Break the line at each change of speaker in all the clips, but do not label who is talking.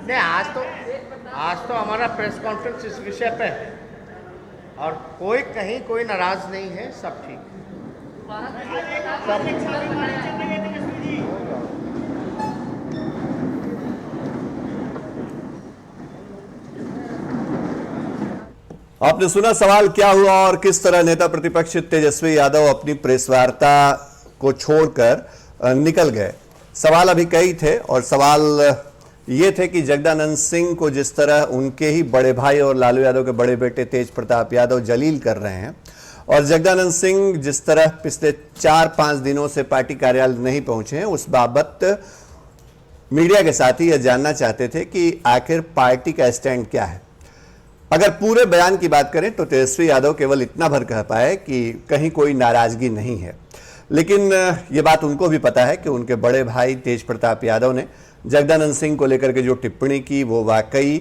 नहीं, आज तो हमारा प्रेस कॉन्फ्रेंस इस विषय पे है और कोई कहीं कोई नाराज नहीं है, सब ठीक है।
आपने सुना सवाल क्या हुआ और किस तरह नेता प्रतिपक्ष तेजस्वी यादव अपनी प्रेस वार्ता को छोड़कर निकल गए। सवाल अभी कई थे और सवाल ये थे कि जगदानंद सिंह को जिस तरह उनके ही बड़े भाई और लालू यादव के बड़े बेटे तेज प्रताप यादव जलील कर रहे हैं और जगदानंद सिंह जिस तरह पिछले 4-5 दिनों से पार्टी कार्यालय नहीं पहुंचे हैं, उस बाबत मीडिया के साथी यह जानना चाहते थे कि आखिर पार्टी का स्टैंड क्या है। अगर पूरे बयान की बात करें तो तेजस्वी यादव केवल इतना भर कह पाए कि कहीं कोई नाराजगी नहीं है, लेकिन यह बात उनको भी पता है कि उनके बड़े भाई तेज प्रताप यादव ने जगदानंद सिंह को लेकर के जो टिप्पणी की वो वाकई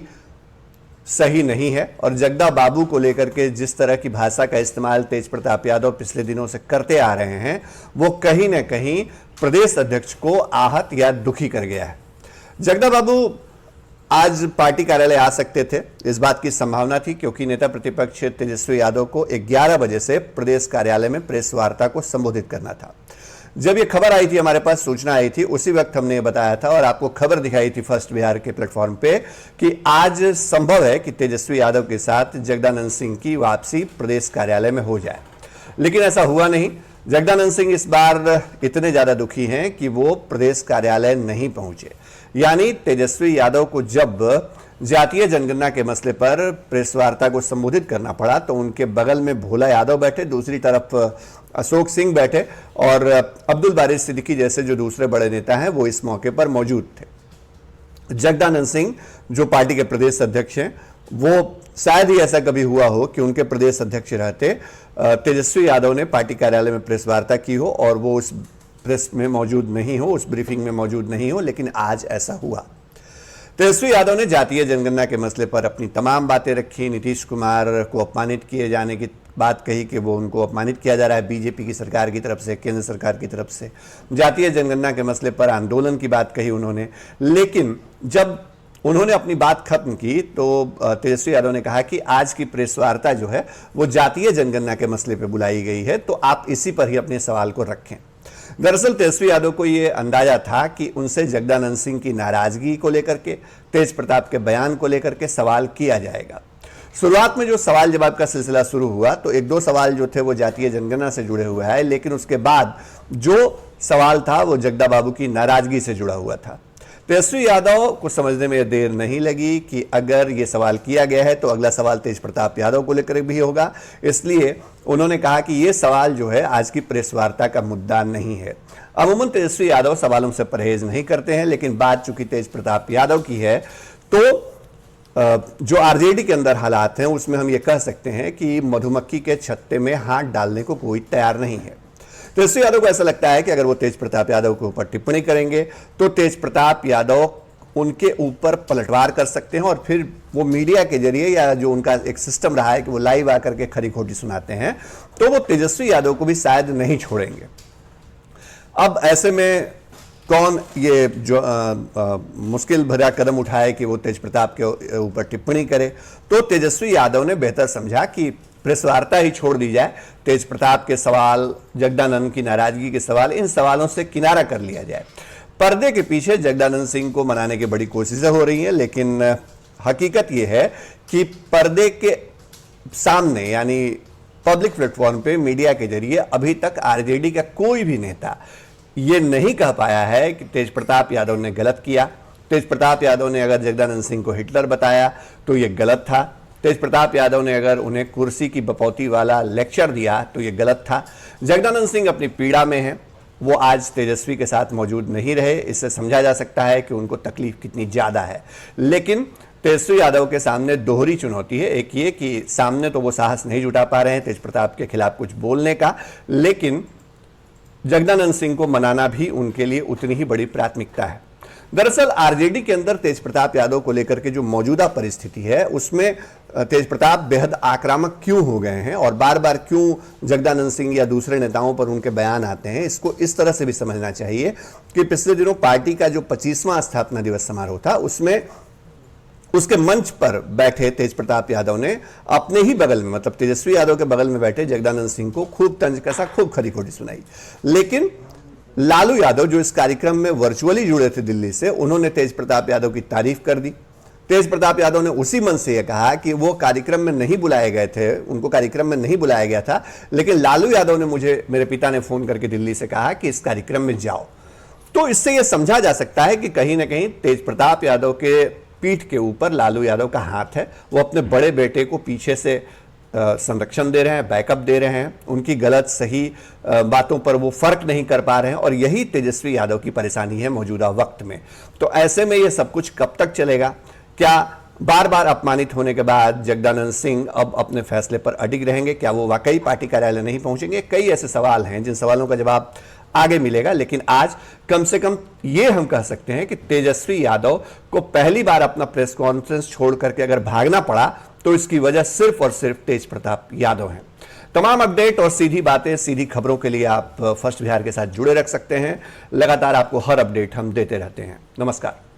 सही नहीं है और जगदा बाबू को लेकर के जिस तरह की भाषा का इस्तेमाल तेज प्रताप यादव पिछले दिनों से करते आ रहे हैं वो कहीं ना कहीं प्रदेश अध्यक्ष को आहत या दुखी कर गया है। जगदा बाबू आज पार्टी कार्यालय आ सकते थे, इस बात की संभावना थी क्योंकि नेता प्रतिपक्ष तेजस्वी यादव को 11 बजे से प्रदेश कार्यालय में प्रेस वार्ता को संबोधित करना था। जब ये खबर आई थी, हमारे पास सूचना आई थी, उसी वक्त हमने ये बताया था और आपको खबर दिखाई थी फर्स्ट बिहार के प्लेटफॉर्म पे कि आज संभव है कि तेजस्वी यादव के साथ जगदानंद सिंह की वापसी प्रदेश कार्यालय में हो जाए, लेकिन ऐसा हुआ नहीं। जगदानंद सिंह इस बार इतने ज्यादा दुखी हैं कि वो प्रदेश कार्यालय नहीं पहुंचे। यानी तेजस्वी यादव को जब जातीय जनगणना के मसले पर प्रेस वार्ता को संबोधित करना पड़ा तो उनके बगल में भोला यादव बैठे, दूसरी तरफ अशोक सिंह बैठे और अब्दुल बारिश सिद्दीकी जैसे जो दूसरे बड़े नेता हैं वो इस मौके पर मौजूद थे। जगदानंद सिंह जो पार्टी के प्रदेश अध्यक्ष हैं, वो शायद ही ऐसा कभी हुआ हो कि उनके प्रदेश अध्यक्ष रहते तेजस्वी यादव ने पार्टी कार्यालय में प्रेस वार्ता की हो और वो उस प्रेस में मौजूद नहीं हो, उस ब्रीफिंग में मौजूद नहीं हो, लेकिन आज ऐसा हुआ। तेजस्वी यादव ने जातीय जनगणना के मसले पर अपनी तमाम बातें रखी। नीतीश कुमार को अपमानित किए जाने की बात कही कि वो उनको अपमानित किया जा रहा है बीजेपी की सरकार की तरफ से, केंद्र सरकार की तरफ से। जातीय जनगणना के मसले पर आंदोलन की बात कही उन्होंने, लेकिन जब उन्होंने अपनी बात खत्म की तो तेजस्वी यादव ने कहा कि आज की प्रेस वार्ता जो है वो जातीय जनगणना के मसले पर बुलाई गई है, तो आप इसी पर ही अपने सवाल को रखें। दरअसल तेजस्वी यादव को यह अंदाजा था कि उनसे जगदानंद सिंह की नाराजगी को लेकर के, तेज प्रताप के बयान को लेकर के सवाल किया जाएगा। शुरुआत में जो सवाल जवाब का सिलसिला शुरू हुआ तो 1-2 सवाल जो थे वो जातीय जनगणना से जुड़े हुए हैं, लेकिन उसके बाद जो सवाल था वो जगदा बाबू की नाराजगी से जुड़ा हुआ था। तेजस्वी यादव को समझने में देर नहीं लगी कि अगर ये सवाल किया गया है तो अगला सवाल तेज प्रताप यादव को लेकर भी होगा, इसलिए उन्होंने कहा कि ये सवाल जो है आज की प्रेस वार्ता का मुद्दा नहीं है। अमूमन तेजस्वी यादव सवालों से परहेज नहीं करते हैं, लेकिन बात चूंकि तेज प्रताप यादव की है तो जो आरजेडी के अंदर हालात हैं उसमें हम ये कह सकते हैं कि मधुमक्खी के छत्ते में हाथ डालने को कोई तैयार नहीं है। तेजस्वी यादव को ऐसा लगता है कि अगर वो तेज प्रताप यादव के ऊपर टिप्पणी करेंगे तो तेज प्रताप यादव उनके ऊपर पलटवार कर सकते हैं और फिर वो मीडिया के जरिए या जो उनका एक सिस्टम रहा है कि वो लाइव आकर के खरी खोटी सुनाते हैं, तो वो तेजस्वी यादव को भी शायद नहीं छोड़ेंगे। अब ऐसे में कौन ये जो मुश्किल भरा कदम उठाए कि वो तेज प्रताप के ऊपर टिप्पणी करे, तो तेजस्वी यादव ने बेहतर समझा कि प्रेस वार्ता ही छोड़ दी जाए। तेज प्रताप के सवाल, जगदानंद की नाराजगी के सवाल, इन सवालों से किनारा कर लिया जाए। पर्दे के पीछे जगदानंद सिंह को मनाने की बड़ी कोशिशें हो रही हैं, लेकिन हकीकत यह है कि पर्दे के सामने यानी पब्लिक प्लेटफॉर्म पे मीडिया के जरिए अभी तक आरजेडी का कोई भी नेता ये नहीं कह पाया है कि तेज प्रताप यादव ने गलत किया। तेज प्रताप यादव ने अगर जगदानंद सिंह को हिटलर बताया तो ये गलत था। तेज प्रताप यादव ने अगर उन्हें कुर्सी की बपौती वाला लेक्चर दिया तो ये गलत था। जगदानंद सिंह अपनी पीड़ा में हैं, वो आज तेजस्वी के साथ मौजूद नहीं रहे, इससे समझा जा सकता है कि उनको तकलीफ कितनी ज़्यादा है। लेकिन तेजस्वी यादव के सामने दोहरी चुनौती है, एक ये कि सामने तो वो साहस नहीं जुटा पा रहे हैं तेज प्रताप के खिलाफ कुछ बोलने का, लेकिन जगदानंद सिंह को मनाना भी उनके लिए उतनी ही बड़ी प्राथमिकता है। दरअसल आरजेडी के अंदर तेज प्रताप यादव को लेकर के जो मौजूदा परिस्थिति है उसमें तेज प्रताप बेहद आक्रामक क्यों हो गए हैं और बार बार क्यों जगदानंद सिंह या दूसरे नेताओं पर उनके बयान आते हैं, इसको इस तरह से भी समझना चाहिए कि पिछले दिनों पार्टी का जो 25वां स्थापना दिवस समारोह था उसमें उसके मंच पर बैठे तेज प्रताप यादव ने अपने ही बगल में, मतलब तेजस्वी यादव के बगल में बैठे जगदानंद सिंह को खूब तंज कसा, खूब खरी खोटी सुनाई। लेकिन लालू यादव जो इस कार्यक्रम में वर्चुअली जुड़े थे दिल्ली से, उन्होंने तेज प्रताप यादव की तारीफ कर दी। तेज प्रताप यादव ने उसी मन से यह कहा कि वो कार्यक्रम में नहीं बुलाए गए थे, उनको कार्यक्रम में नहीं बुलाया गया था, लेकिन लालू यादव ने मुझे, मेरे पिता ने फोन करके दिल्ली से कहा कि इस कार्यक्रम में जाओ। तो इससे यह समझा जा सकता है कि कहीं ना कहीं तेज प्रताप यादव के पीठ के ऊपर लालू यादव का हाथ है। वो अपने बड़े बेटे को पीछे से संरक्षण दे रहे हैं, बैकअप दे रहे हैं, उनकी गलत सही बातों पर वो फर्क नहीं कर पा रहे हैं, और यही तेजस्वी यादव की परेशानी है मौजूदा वक्त में। तो ऐसे में ये सब कुछ कब तक चलेगा? क्या बार बार अपमानित होने के बाद जगदानंद सिंह अब अपने फैसले पर अडिग रहेंगे? क्या वो वाकई पार्टी कार्यालय नहीं पहुंचेंगे? कई ऐसे सवाल हैं जिन सवालों का जवाब आगे मिलेगा। लेकिन आज कम से कम ये हम कह सकते हैं कि तेजस्वी यादव को पहली बार अपना प्रेस कॉन्फ्रेंस छोड़ करके अगर भागना पड़ा तो इसकी वजह सिर्फ और सिर्फ तेज प्रताप यादव हैं। तमाम अपडेट और सीधी बातें, सीधी खबरों के लिए आप फर्स्ट बिहार के साथ जुड़े रख सकते हैं। लगातार आपको हर अपडेट हम देते रहते हैं। नमस्कार।